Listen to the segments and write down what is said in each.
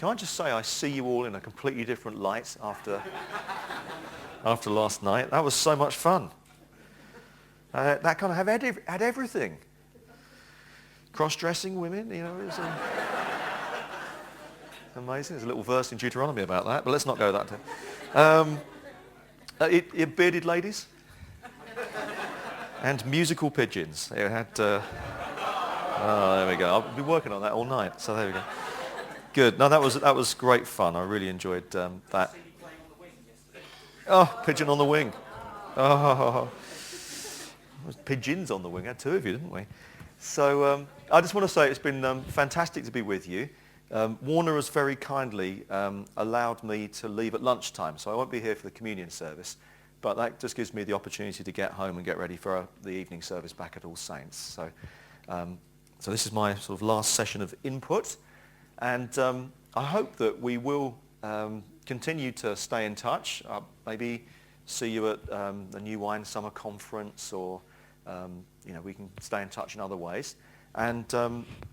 Can I just say I see you all in a completely different light after last night? That was so much fun. That kind of had everything. Cross-dressing women, you know, it was amazing. There's a little verse in Deuteronomy about that, but let's not go that way. Bearded ladies and musical pigeons. It had. Oh, there we go. I've been working on that all night, so there we go. Good. No, that was great fun. I really enjoyed that. Oh, pigeon on the wing. Oh, pigeons on the wing. We had two of you, didn't we? So I just want to say it's been fantastic to be with you. Warner has very kindly allowed me to leave at lunchtime, so I won't be here for the communion service, but that just gives me the opportunity to get home and get ready for the evening service back at All Saints. So this is my sort of last session of input, and I hope that we will continue to stay in touch. Maybe see you at the New Wine Summer Conference, or we can stay in touch in other ways. And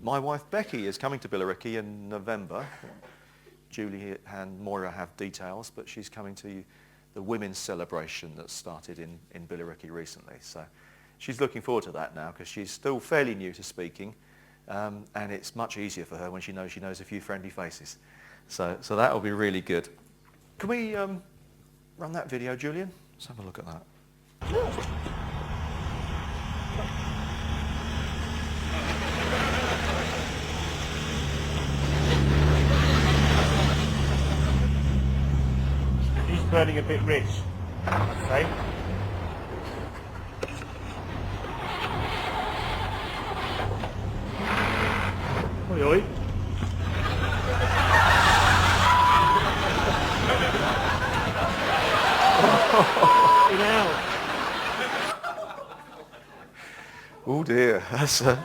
my wife Becky is coming to Billericay in November. Julie and Moira have details, but she's coming to the women's celebration that started in Billericay recently. So she's looking forward to that now, because she's still fairly new to speaking, and it's much easier for her when she knows a few friendly faces. So that will be really good. Can we run that video, Julian? Let's have a look at that. He's burning a bit rich, okay? Oi, oi. Oh dear, that's an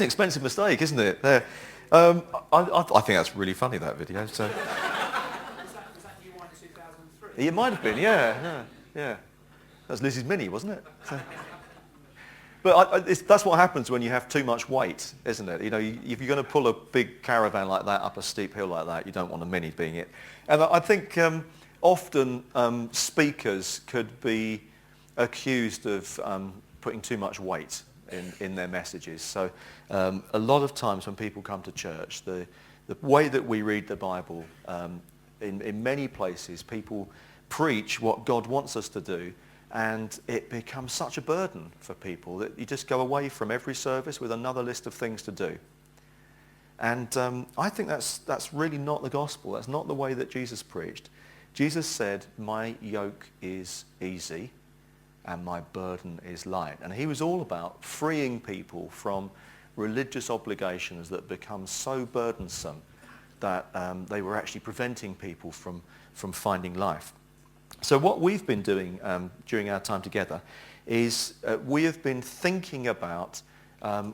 expensive mistake, isn't it? There, I think that's really funny, that video. So. Was that New Wine 2003? It might have been, yeah. That was Lizzie's Mini, wasn't it? So. But that's what happens when you have too much weight, isn't it? You know, if you're going to pull a big caravan like that up a steep hill like that, you don't want a Mini being it. And I think often speakers could be accused of putting too much weight in their messages. So a lot of times when people come to church, the way that we read the Bible, in many places people preach what God wants us to do, and it becomes such a burden for people that you just go away from every service with another list of things to do. And I think that's really not the gospel. That's not the way that Jesus preached. Jesus said, "My yoke is easy and my burden is light." And he was all about freeing people from religious obligations that become so burdensome that they were actually preventing people from finding life. So what we've been doing during our time together is we have been thinking about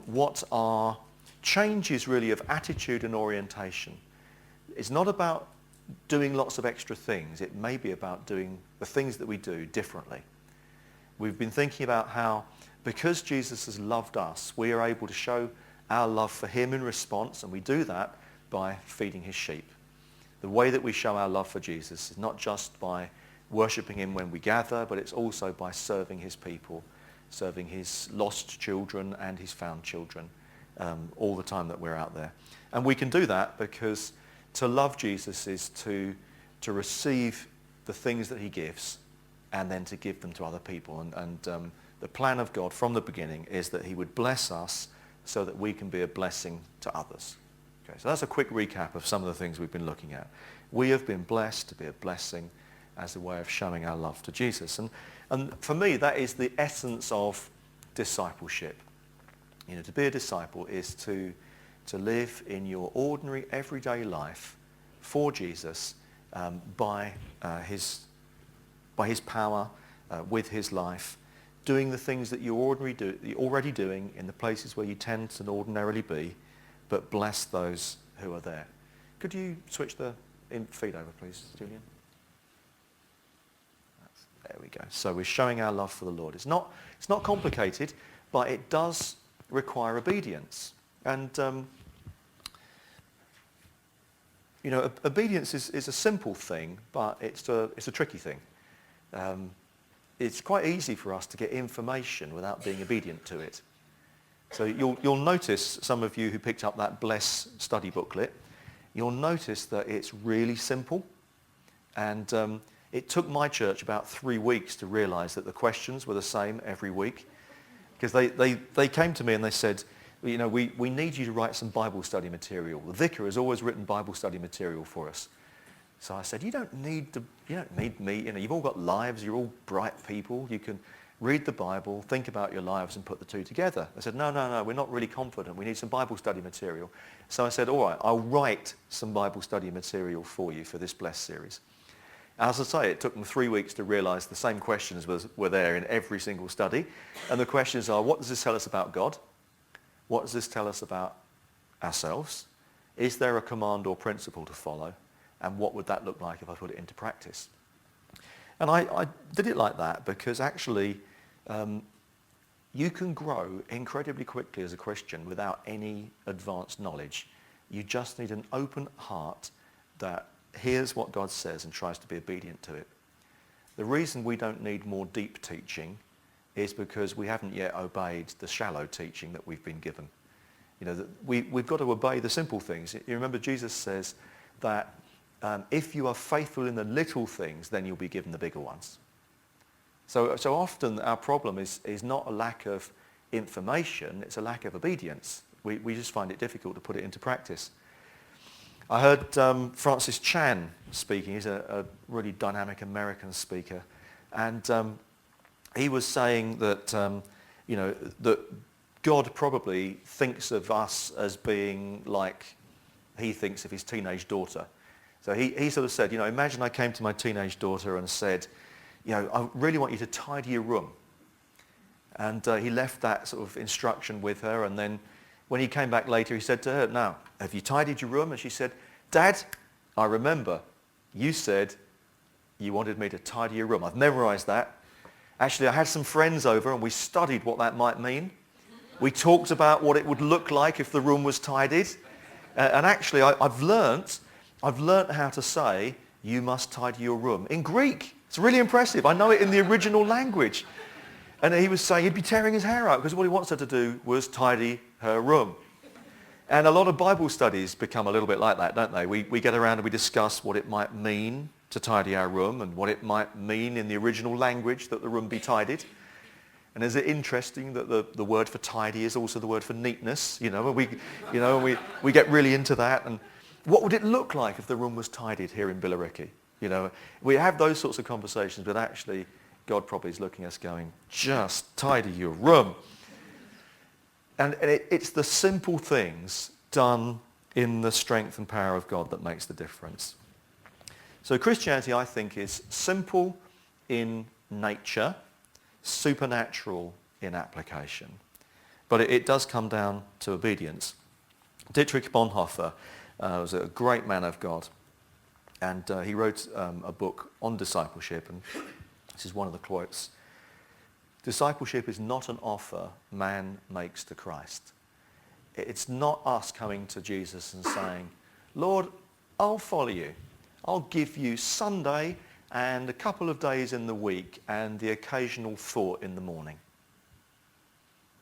what are changes really of attitude and orientation. It's not about doing lots of extra things. It may be about doing the things that we do differently. We've been thinking about how, because Jesus has loved us, we are able to show our love for him in response, and we do that by feeding his sheep. The way that we show our love for Jesus is not just by worshipping him when we gather, but it's also by serving his people, serving his lost children and his found children all the time that we're out there. And we can do that because to love Jesus is to receive the things that he gives and then to give them to other people. And the plan of God from the beginning is that he would bless us so that we can be a blessing to others. Okay, so that's a quick recap of some of the things we've been looking at. We have been blessed to be a blessing as a way of showing our love to Jesus. And for me, that is the essence of discipleship. You know, to be a disciple is to live in your ordinary, everyday life for Jesus by his power, with his life, doing the things that you're already doing in the places where you tend to ordinarily be, but bless those who are there. Could you switch the feed over, please, Julian? There we go. So we're showing our love for the Lord. It's not complicated, but it does require obedience. And Obedience is a simple thing, but it's a tricky thing. It's quite easy for us to get information without being obedient to it. So you'll notice, some of you who picked up that Bless study booklet, you'll notice that it's really simple. And it took my church about 3 weeks to realize that the questions were the same every week. Because they came to me and they said, we need you to write some Bible study material. The vicar has always written Bible study material for us. So I said, you don't need me. You've all got lives. You're all bright people. You can read the Bible, think about your lives and put the two together. I said, no, we're not really confident. We need some Bible study material. So I said, all right, I'll write some Bible study material for you for this Bless series. As I say, it took them 3 weeks to realize the same questions were there in every single study. And the questions are, what does this tell us about God? What does this tell us about ourselves? Is there a command or principle to follow? And what would that look like if I put it into practice? And I did it like that because actually you can grow incredibly quickly as a Christian without any advanced knowledge. You just need an open heart that hears what God says and tries to be obedient to it. The reason we don't need more deep teaching is because we haven't yet obeyed the shallow teaching that we've been given. We've got to obey the simple things. You remember Jesus says that if you are faithful in the little things, then you'll be given the bigger ones. So often our problem is not a lack of information, it's a lack of obedience. We just find it difficult to put it into practice. I heard Francis Chan speaking. He's a really dynamic American speaker. And he was saying that, that God probably thinks of us as being like he thinks of his teenage daughter. So he sort of said, imagine I came to my teenage daughter and said, I really want you to tidy your room. And he left that sort of instruction with her. And then when he came back later, he said to her, now, have you tidied your room? And she said, Dad, I remember you said you wanted me to tidy your room. I've memorized that. Actually, I had some friends over and we studied what that might mean. We talked about what it would look like if the room was tidied. And actually, I've learnt how to say, you must tidy your room in Greek. It's really impressive. I know it in the original language. And he was saying he'd be tearing his hair out because what he wants her to do was tidy her room. And a lot of Bible studies become a little bit like that, don't they? We get around and we discuss what it might mean to tidy our room and what it might mean in the original language that the room be tidied. And is it interesting that the word for tidy is also the word for neatness? We get really into that. And what would it look like if the room was tidied here in Billericay? We have those sorts of conversations, but actually God probably is looking at us going, just tidy your room. And it's the simple things done in the strength and power of God that makes the difference. So Christianity, I think, is simple in nature, supernatural in application. But it does come down to obedience. Dietrich Bonhoeffer was a great man of God. And he wrote a book on discipleship. And this is one of the quotes. Discipleship is not an offer man makes to Christ. It's not us coming to Jesus and saying, Lord, I'll follow you. I'll give you Sunday and a couple of days in the week and the occasional thought in the morning.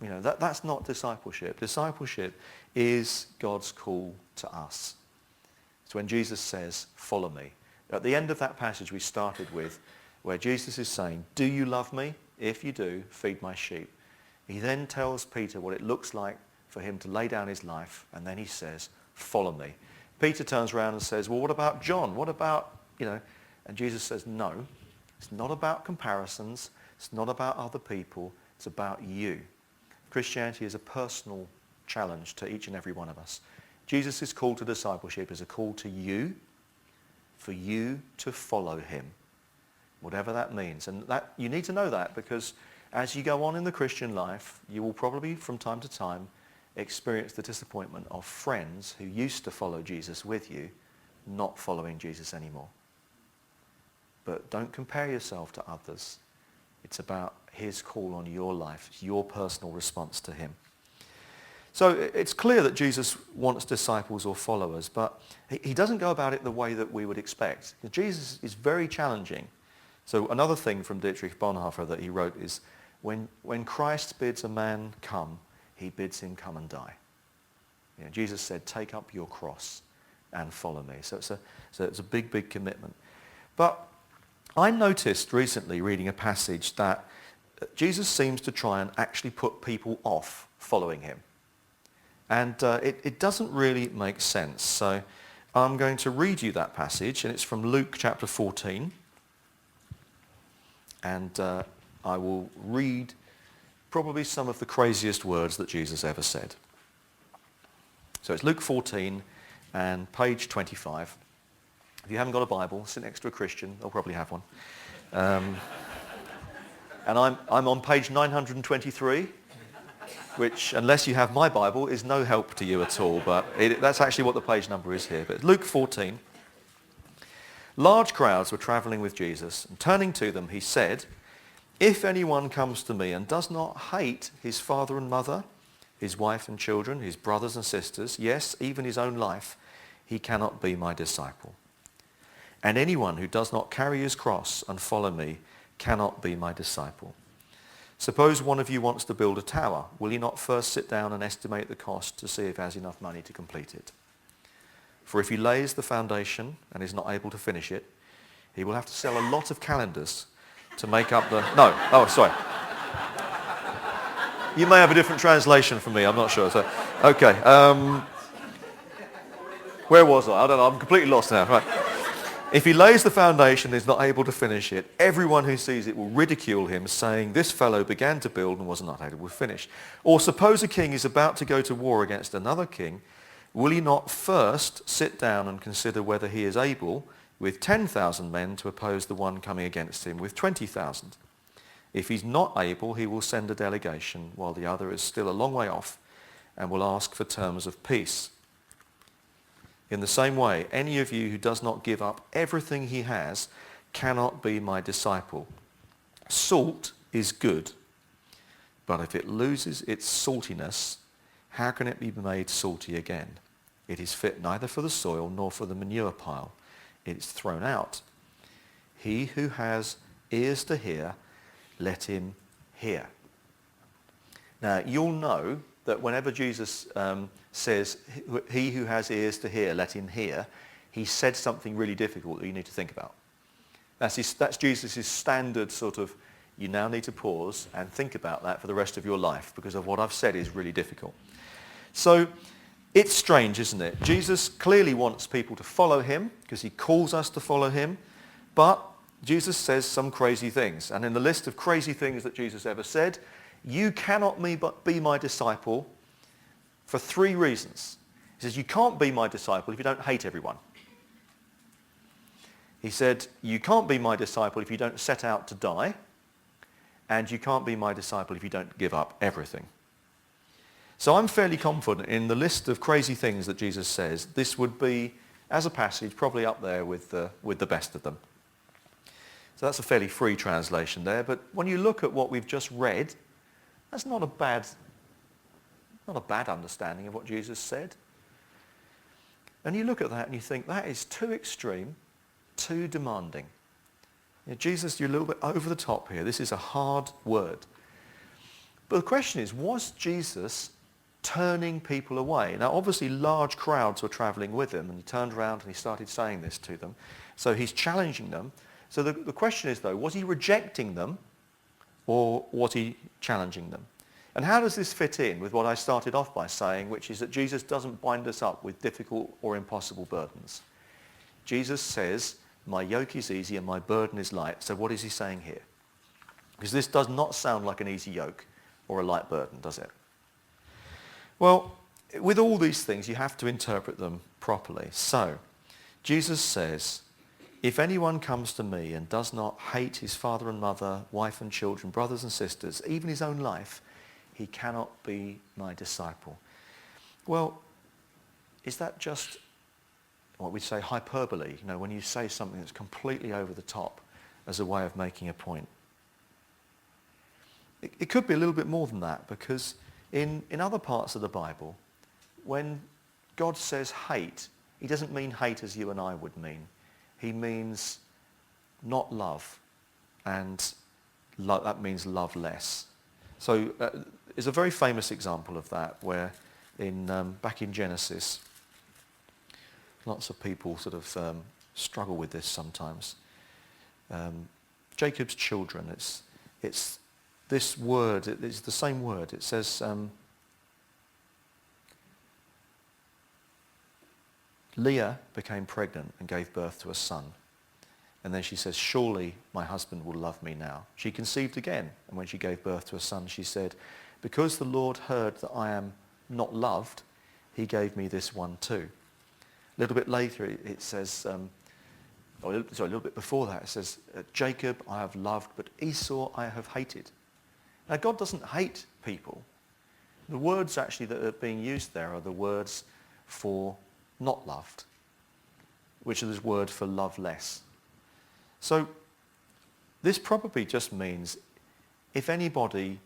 That's not discipleship. Discipleship is God's call to us. It's when Jesus says, follow me. At the end of that passage we started with, where Jesus is saying, do you love me? If you do, feed my sheep. He then tells Peter what it looks like for him to lay down his life, and then he says, follow me. Peter turns around and says, well, what about John? What about, And Jesus says, no, it's not about comparisons. It's not about other people. It's about you. Christianity is a personal challenge to each and every one of us. Jesus' call to discipleship is a call to you, for you to follow him, whatever that means. And that you need to know that, because as you go on in the Christian life, you will probably from time to time experience the disappointment of friends who used to follow Jesus with you not following Jesus anymore. But don't compare yourself to others. It's about his call on your life. It's your personal response to him. So it's clear that Jesus wants disciples or followers, but he doesn't go about it the way that we would expect. Jesus is very challenging. So another thing from Dietrich Bonhoeffer that he wrote is, when Christ bids a man come, he bids him come and die. Jesus said, take up your cross and follow me. So it's a big, big commitment. But I noticed recently reading a passage that Jesus seems to try and actually put people off following him. And it doesn't really make sense. So I'm going to read you that passage, and it's from Luke chapter 14. And I will read probably some of the craziest words that Jesus ever said. So it's Luke 14 and page 25. If you haven't got a Bible, sit next to a Christian. They'll probably have one. And I'm on page 923. Which, unless you have my Bible, is no help to you at all. But that's actually what the page number is here. But Luke 14. Large crowds were travelling with Jesus, and turning to them, he said, if anyone comes to me and does not hate his father and mother, his wife and children, his brothers and sisters, yes, even his own life, he cannot be my disciple. And anyone who does not carry his cross and follow me cannot be my disciple. Suppose one of you wants to build a tower. Will he not first sit down and estimate the cost to see if he has enough money to complete it? For if he lays the foundation and is not able to finish it, he will have to sell a lot of calendars to make up the... No, oh, sorry. You may have a different translation from me, I'm not sure. So, okay, where was I? I don't know, I'm completely lost now. Right. If he lays the foundation and is not able to finish it, everyone who sees it will ridicule him, saying, this fellow began to build and was not able to finish. Or suppose a king is about to go to war against another king, will he not first sit down and consider whether he is able, with 10,000 men, to oppose the one coming against him with 20,000? If he's not able, he will send a delegation, while the other is still a long way off, and will ask for terms of peace. In the same way, any of you who does not give up everything he has cannot be my disciple. Salt is good, but if it loses its saltiness, how can it be made salty again? It is fit neither for the soil nor for the manure pile. It is thrown out. He who has ears to hear, let him hear. Now, you'll know that whenever Jesus says, he who has ears to hear, let him hear, he said something really difficult that you need to think about. That's Jesus' standard sort of, you now need to pause and think about that for the rest of your life, because of what I've said is really difficult. So it's strange, isn't it? Jesus clearly wants people to follow him, because he calls us to follow him, but Jesus says some crazy things. And in the list of crazy things that Jesus ever said, you cannot be my disciple for 3 reasons. He says, you can't be my disciple if you don't hate everyone. He said, you can't be my disciple if you don't set out to die. And you can't be my disciple if you don't give up everything. So I'm fairly confident in the list of crazy things that Jesus says, this would be, as a passage, probably up there with the best of them. So that's a fairly free translation there. But when you look at what we've just read, that's not a bad understanding of what Jesus said. And you look at that and you think, that is too extreme, too demanding. Jesus, you're a little bit over the top here. This is a hard word. But the question is, was Jesus turning people away? Now, obviously, large crowds were traveling with him, and he turned around and he started saying this to them. So he's challenging them. So the question is, though, was he rejecting them, or was he challenging them? And how does this fit in with what I started off by saying, which is that Jesus doesn't bind us up with difficult or impossible burdens? Jesus says, my yoke is easy and my burden is light. So what is he saying here? Because this does not sound like an easy yoke or a light burden, does it? Well, with all these things, you have to interpret them properly. So Jesus says, if anyone comes to me and does not hate his father and mother, wife and children, brothers and sisters, even his own life, he cannot be my disciple. Well, is that just what we say hyperbole? You know, when you say something that's completely over the top as a way of making a point. It could be a little bit more than that, because In other parts of the Bible, when God says hate, he doesn't mean hate as you and I would mean. He means not love, and that means love less. So there's a very famous example of that where back in Genesis, lots of people sort of struggle with this sometimes. Jacob's children, it's this word, it's the same word. It says, Leah became pregnant and gave birth to a son. And then she says, surely my husband will love me now. She conceived again, and when she gave birth to a son, she said, because the Lord heard that I am not loved, he gave me this one too. A little bit later it says, a little bit before that, it says, Jacob I have loved, but Esau I have hated. Now God doesn't hate people. The words actually that are being used there are the words for not loved, which is the word for love less. So this probably just means if anybody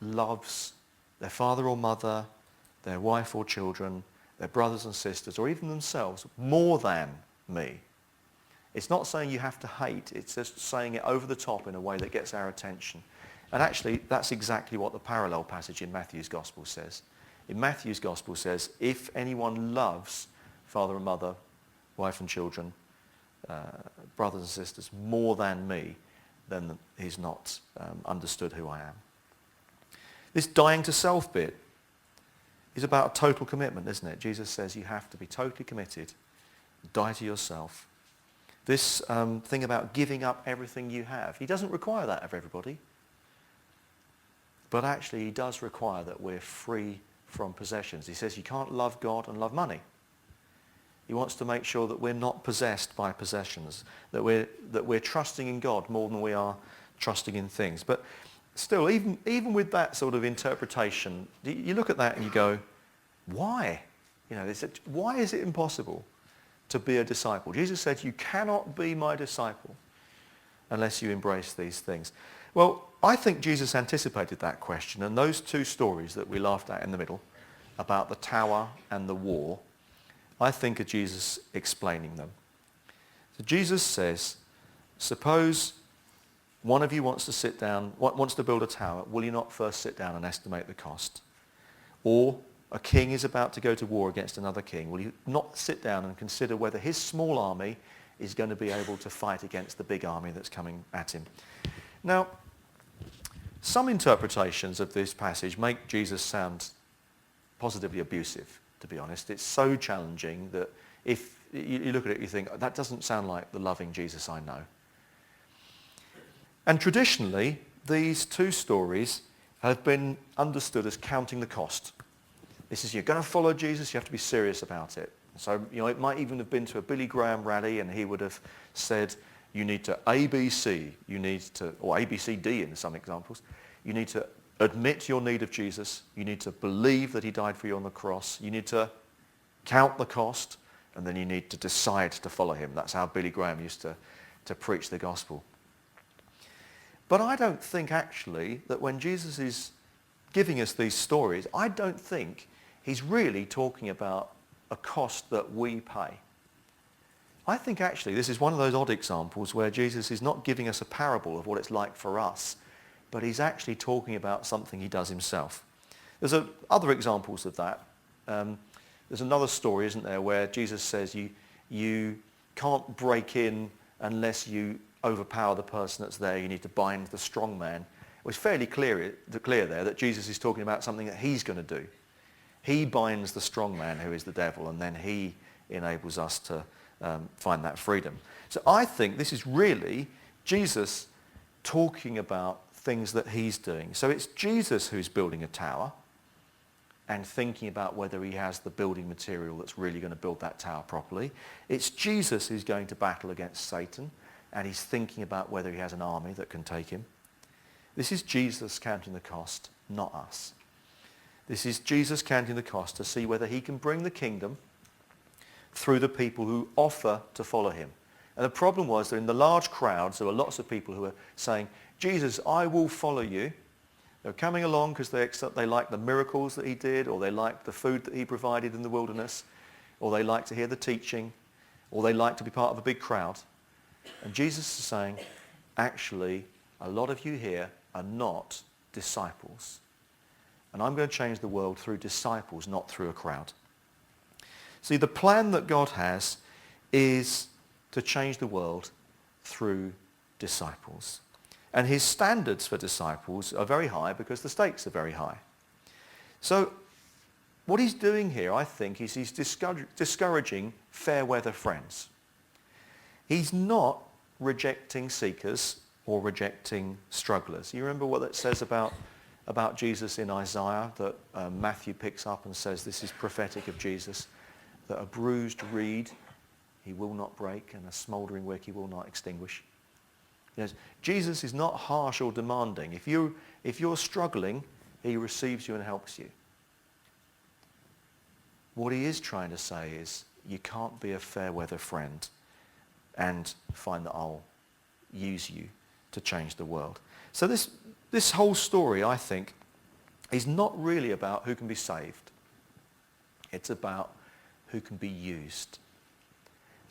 loves their father or mother, their wife or children, their brothers and sisters, or even themselves more than me, it's not saying you have to hate, it's just saying it over the top in a way that gets our attention. And actually that's exactly what the parallel passage in Matthew's Gospel says. In Matthew's Gospel says, if anyone loves father and mother, wife and children, brothers and sisters more than me, then he's not understood who I am. This dying to self bit is about a total commitment, isn't it? Jesus says you have to be totally committed, die to yourself. This thing about giving up everything you have, he doesn't require that of everybody, but actually he does require that we're free from possessions. He says you can't love God and love money. He wants to make sure that we're not possessed by possessions, that we're trusting in God more than we are trusting in things. But still, even with that sort of interpretation, you look at that and you go, why? Why is it impossible to be a disciple? Jesus said, you cannot be my disciple unless you embrace these things. Well, I think Jesus anticipated that question, and those two stories that we laughed at in the middle about the tower and the war, I think of Jesus explaining them. So Jesus says, suppose one of you wants to build a tower, will you not first sit down and estimate the cost? Or a king is about to go to war against another king, will you not sit down and consider whether his small army is going to be able to fight against the big army that's coming at him? Now, some interpretations of this passage make Jesus sound positively abusive, to be honest. It's so challenging that if you look at it, you think, that doesn't sound like the loving Jesus I know. And traditionally, these two stories have been understood as counting the cost. This is, you're going to follow Jesus, you have to be serious about it. So, it might even have been to a Billy Graham rally and he would have said, you need to ABC, or ABCD in some examples, you need to admit your need of Jesus, you need to believe that he died for you on the cross, you need to count the cost, and then you need to decide to follow him. That's how Billy Graham used to preach the gospel. But I don't think actually that when Jesus is giving us these stories, I don't think he's really talking about a cost that we pay. I think actually this is one of those odd examples where Jesus is not giving us a parable of what it's like for us, but he's actually talking about something he does himself. There's other examples of that. There's another story, isn't there, where Jesus says you can't break in unless you overpower the person that's there. You need to bind the strong man. It was fairly clear there that Jesus is talking about something that he's going to do. He binds the strong man, who is the devil, and then he enables us to find that freedom. So I think this is really Jesus talking about things that he's doing. So it's Jesus who's building a tower and thinking about whether he has the building material that's really going to build that tower properly. It's Jesus who's going to battle against Satan, and he's thinking about whether he has an army that can take him. This is Jesus counting the cost, not us. This is Jesus counting the cost to see whether he can bring the kingdom through the people who offer to follow him. And the problem was that in the large crowds, there were lots of people who were saying, Jesus, I will follow you, They were coming along because they liked the miracles that he did, or they liked the food that he provided in the wilderness, or they liked to hear the teaching, or they liked to be part of a big crowd. And Jesus is saying, actually, a lot of you here are not disciples. And I'm going to change the world through disciples, not through a crowd. See, the plan that God has is to change the world through disciples. And his standards for disciples are very high because the stakes are very high. So what he's doing here, I think, is he's discouraging fair weather friends. He's not rejecting seekers or rejecting strugglers. You remember what it says about Jesus in Isaiah that Matthew picks up and says this is prophetic of Jesus, that a bruised reed he will not break and a smouldering wick he will not extinguish. Yes, Jesus is not harsh or demanding. If you're struggling, he receives you and helps you. What he is trying to say is you can't be a fair weather friend and find that I'll use you to change the world. So this whole story, I think, is not really about who can be saved. It's about who can be used.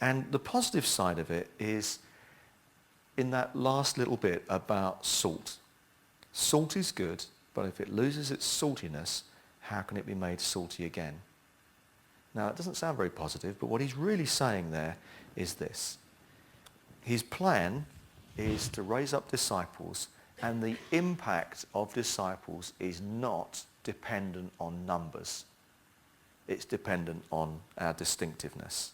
And the positive side of it is in that last little bit about salt. Salt is good, but if it loses its saltiness, how can it be made salty again? Now, it doesn't sound very positive, but what he's really saying there is this. His plan is to raise up disciples, and the impact of disciples is not dependent on numbers. It's dependent on our distinctiveness.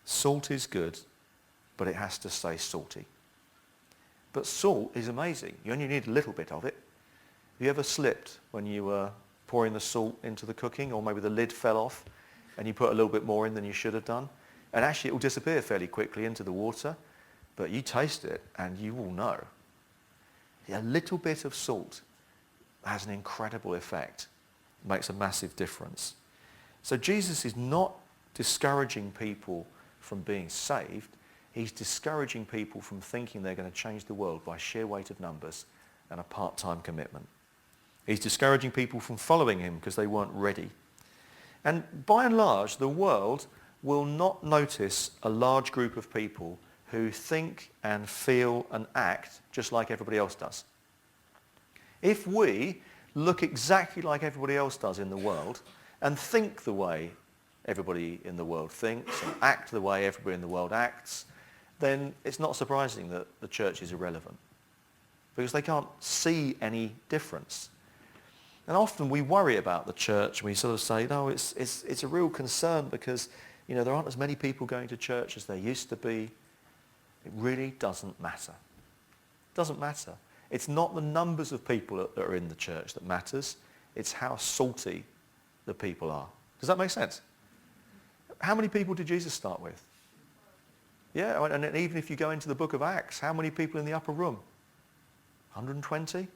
Salt is good, but it has to stay salty. But salt is amazing. You only need a little bit of it. Have you ever slipped when you were pouring the salt into the cooking, or maybe the lid fell off and you put a little bit more in than you should have done? And actually it will disappear fairly quickly into the water, but you taste it and you will know. A little bit of salt has an incredible effect. It makes a massive difference. So Jesus is not discouraging people from being saved. He's discouraging people from thinking they're going to change the world by sheer weight of numbers and a part-time commitment. He's discouraging people from following him because they weren't ready. And by and large, the world will not notice a large group of people who think and feel and act just like everybody else does. If we look exactly like everybody else does in the world and think the way everybody in the world thinks and act the way everybody in the world acts, then it's not surprising that the church is irrelevant because they can't see any difference. And often we worry about the church and we sort of say, no, it's a real concern because, there aren't as many people going to church as there used to be. It really doesn't matter. It doesn't matter. It's not the numbers of people that are in the church that matters. It's how salty the people are. Does that make sense? How many people did Jesus start with? Yeah, and even if you go into the book of Acts, how many people in the upper room? 120?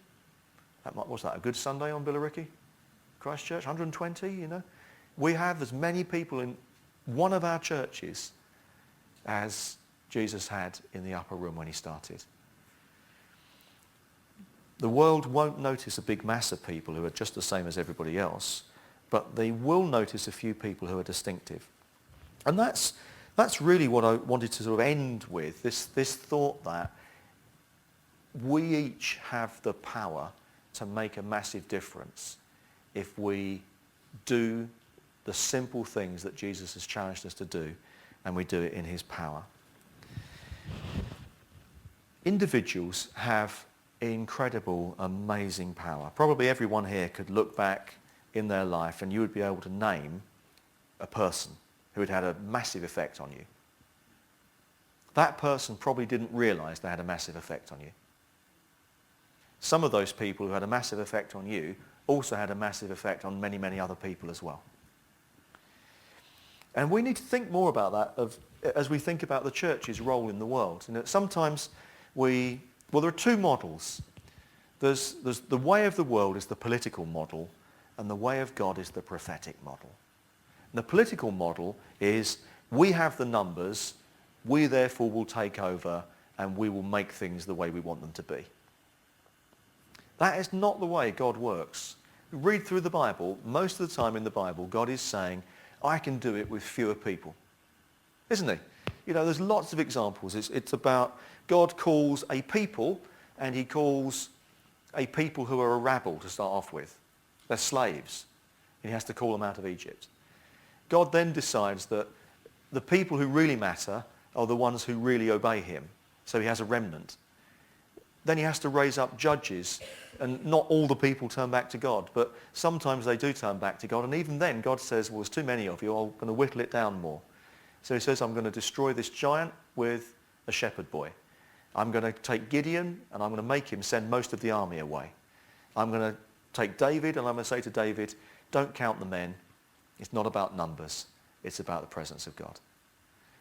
Was that a good Sunday on Billericay? Christ Church, 120, We have as many people in one of our churches as Jesus had in the upper room when he started. The world won't notice a big mass of people who are just the same as everybody else, but they will notice a few people who are distinctive. And that's really what I wanted to sort of end with, this thought that we each have the power to make a massive difference if we do the simple things that Jesus has challenged us to do, and we do it in his power. Individuals have incredible, amazing power. Probably everyone here could look back in their life and you would be able to name a person who had had a massive effect on you. That person probably didn't realize they had a massive effect on you. Some of those people who had a massive effect on you also had a massive effect on many, many other people as well. And we need to think more about that as we think about the church's role in the world. Sometimes there are two models. There's the way of the world is the political model, and the way of God is the prophetic model. And the political model is we have the numbers, we therefore will take over, and we will make things the way we want them to be. That is not the way God works. Read through the Bible. Most of the time in the Bible, God is saying, I can do it with fewer people. Isn't he? You know, there's lots of examples. It's about God calls a people, and he calls a people who are a rabble to start off with. They're slaves. And he has to call them out of Egypt. God then decides that the people who really matter are the ones who really obey him. So he has a remnant. Then he has to raise up judges, and not all the people turn back to God, but sometimes they do turn back to God, and even then God says, well, there's too many of you, I'm going to whittle it down more. So he says, I'm going to destroy this giant with a shepherd boy. I'm going to take Gideon, and I'm going to make him send most of the army away. I'm going to take David, and I'm going to say to David, don't count the men. It's not about numbers. It's about the presence of God.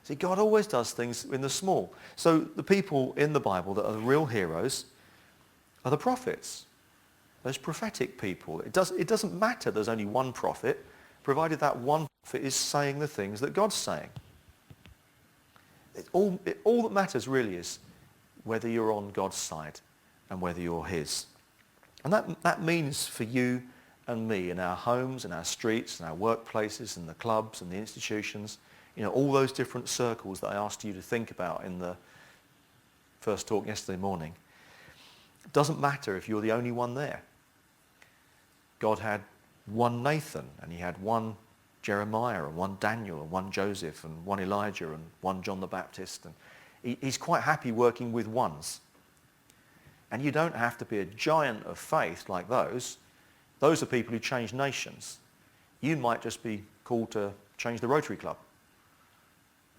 See, God always does things in the small. So the people in the Bible that are the real heroes are the prophets, those prophetic people. It doesn't matter there's only one prophet, provided that one prophet is saying the things that God's saying. All that matters really is whether you're on God's side and whether you're his. And that means for you and me in our homes, in our streets, in our workplaces, in the clubs and the institutions, you know, all those different circles that I asked you to think about in the first talk yesterday morning. It doesn't matter if you're the only one there. God had one Nathan, and he had one Jeremiah, and one Daniel, and one Joseph, and one Elijah, and one John the Baptist. And he's quite happy working with ones. And you don't have to be a giant of faith like those. Those are people who change nations. You might just be called to change the Rotary Club,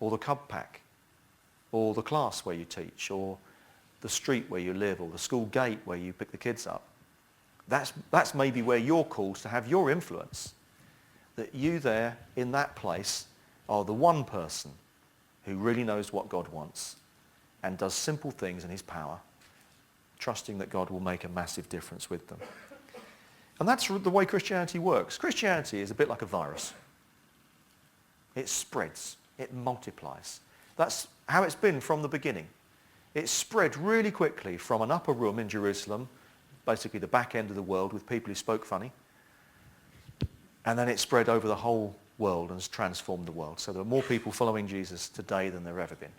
or the Cub Pack, or the class where you teach, or the street where you live, or the school gate where you pick the kids up. That's maybe where you're called to have your influence. That you there in that place are the one person who really knows what God wants and does simple things in his power, trusting that God will make a massive difference with them. And that's the way Christianity works. Christianity is a bit like a virus. It spreads. It multiplies. That's how it's been from the beginning. It spread really quickly from an upper room in Jerusalem, basically the back end of the world with people who spoke funny. And then it spread over the whole world and has transformed the world. So there are more people following Jesus today than there have ever been.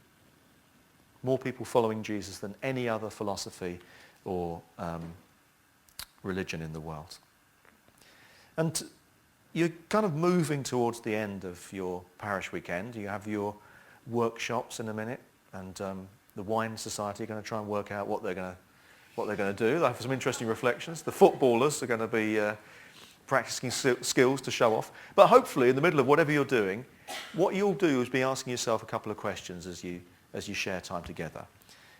More people following Jesus than any other philosophy or religion in the world. And you're kind of moving towards the end of your parish weekend. You have your workshops in a minute, and the Wine Society are going to try and work out what they're going to do. They have some interesting reflections. The footballers are going to be practicing skills to show off. But hopefully, in the middle of whatever you're doing, what you'll do is be asking yourself a couple of questions as you share time together.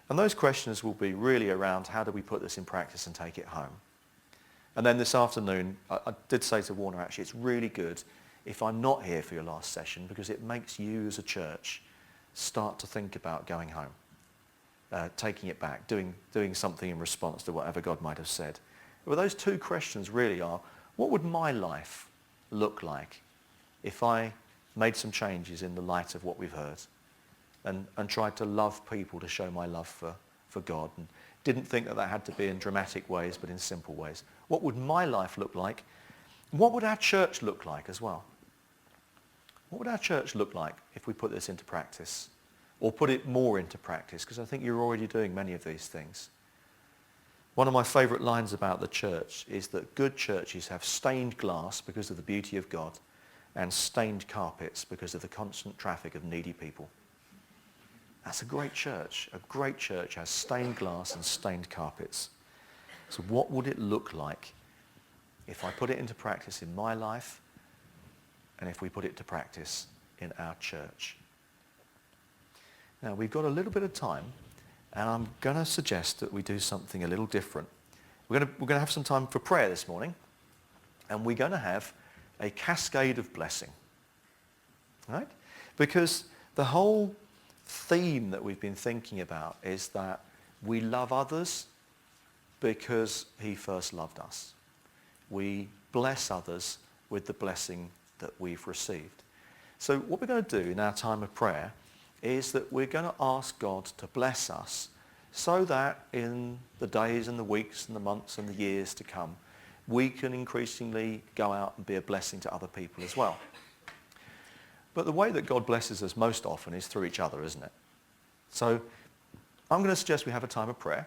And those questions will be really around how do we put this in practice and take it home. And then this afternoon, I did say to Warner, actually, it's really good if I'm not here for your last session, because it makes you as a church start to think about going home, taking it back, doing something in response to whatever God might have said. Well, those two questions really are, what would my life look like if I made some changes in the light of what we've heard and tried to love people to show my love for God, and didn't think that had to be in dramatic ways but in simple ways? What would my life look like? What would our church look like as well? What would our church look like if we put this into practice, or put it more into practice? Because I think you're already doing many of these things. One of my favourite lines about the church is that good churches have stained glass because of the beauty of God, and stained carpets because of the constant traffic of needy people. That's a great church. A great church has stained glass and stained carpets. So what would it look like if I put it into practice in my life, and if we put it to practice in our church? Now, we've got a little bit of time, and I'm going to suggest that we do something a little different. We're going to have some time for prayer this morning, and we're going to have a cascade of blessing. Right? Because the whole theme that we've been thinking about is that we love others because he first loved us. We bless others with the blessing that we've received. So what we're going to do in our time of prayer is that we're going to ask God to bless us so that in the days and the weeks and the months and the years to come, we can increasingly go out and be a blessing to other people as well. But the way that God blesses us most often is through each other, isn't it? So I'm going to suggest we have a time of prayer.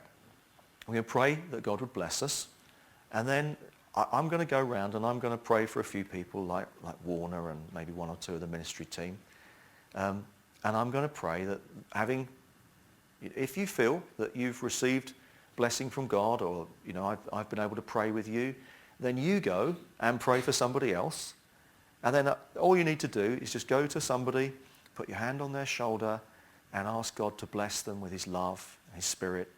We're going to pray that God would bless us. And then I'm going to go around and I'm going to pray for a few people like Warner and maybe one or two of the ministry team. And I'm going to pray that if you feel that you've received blessing from God, or I've been able to pray with you, then you go and pray for somebody else. And then all you need to do is just go to somebody, put your hand on their shoulder and ask God to bless them with his love, his spirit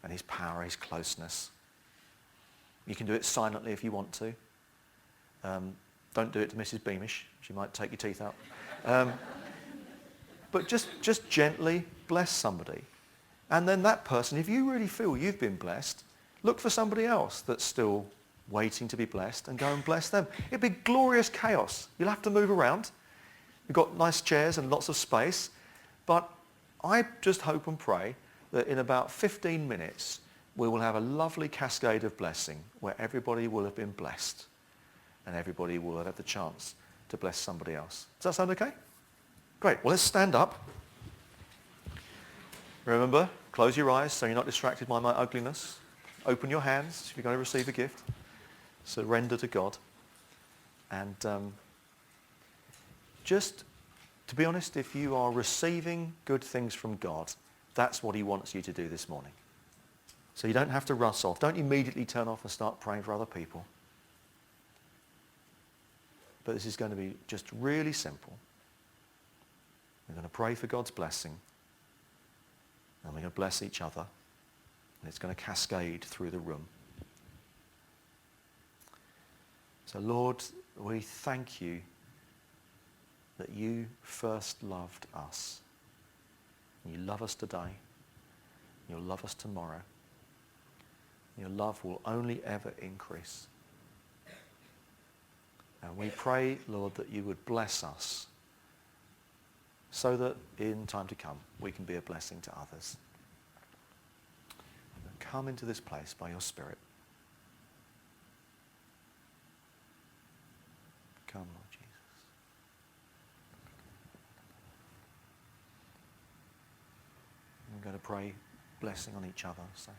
and his power, his closeness. You can do it silently if you want to. Don't do it to Mrs. Beamish. She might take your teeth out. But just gently bless somebody. And then that person, if you really feel you've been blessed, look for somebody else that's still waiting to be blessed and go and bless them. It'd be glorious chaos. You'll have to move around. We've got nice chairs and lots of space. But I just hope and pray that in about 15 minutes, we will have a lovely cascade of blessing where everybody will have been blessed and everybody will have had the chance to bless somebody else. Does that sound okay? Great. Well, let's stand up. Remember, close your eyes so you're not distracted by my ugliness. Open your hands if you're going to receive a gift. Surrender to God. And just to be honest, if you are receiving good things from God, that's what he wants you to do this morning. So you don't have to rush off. Don't immediately turn off and start praying for other people. But this is going to be just really simple. We're going to pray for God's blessing. And we're going to bless each other. And it's going to cascade through the room. So Lord, we thank you that you first loved us. You love us today. You'll love us tomorrow. Your love will only ever increase. And we pray, Lord, that you would bless us so that in time to come we can be a blessing to others. Come into this place by your Spirit. Come, Lord Jesus. I'm going to pray blessing on each other. So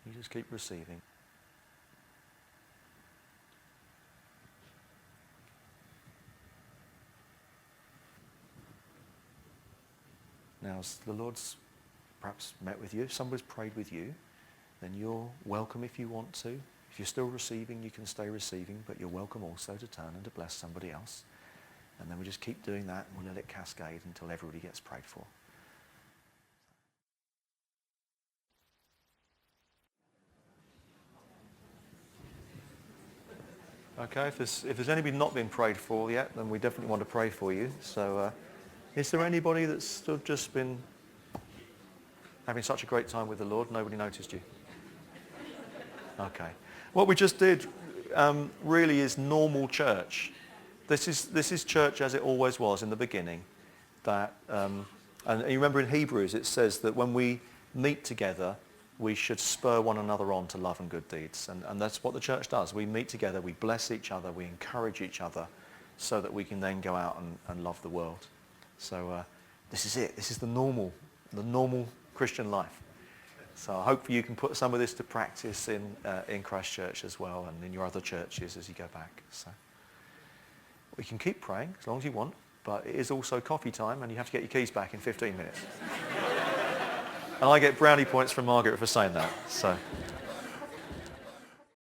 you just keep receiving. Now, as the Lord's perhaps met with you, if somebody's prayed with you, then you're welcome if you want to. If you're still receiving, you can stay receiving, but you're welcome also to turn and to bless somebody else. And then we just keep doing that and we'll let it cascade until everybody gets prayed for. Okay, if there's anybody not been prayed for yet, then we definitely want to pray for you. So is there anybody that's still just been having such a great time with the Lord, nobody noticed you? Okay. What we just did really is normal church. This is church as it always was in the beginning. That and you remember in Hebrews it says that when we meet together, we should spur one another on to love and good deeds. And that's what the church does. We meet together, we bless each other, we encourage each other so that we can then go out and love the world. So this is it. This is the normal Christian life. So I hope you can put some of this to practice in Christ Church as well and in your other churches as you go back. So we can keep praying as long as you want, but it is also coffee time and you have to get your keys back in 15 minutes. And I get brownie points from Margaret for saying that. So.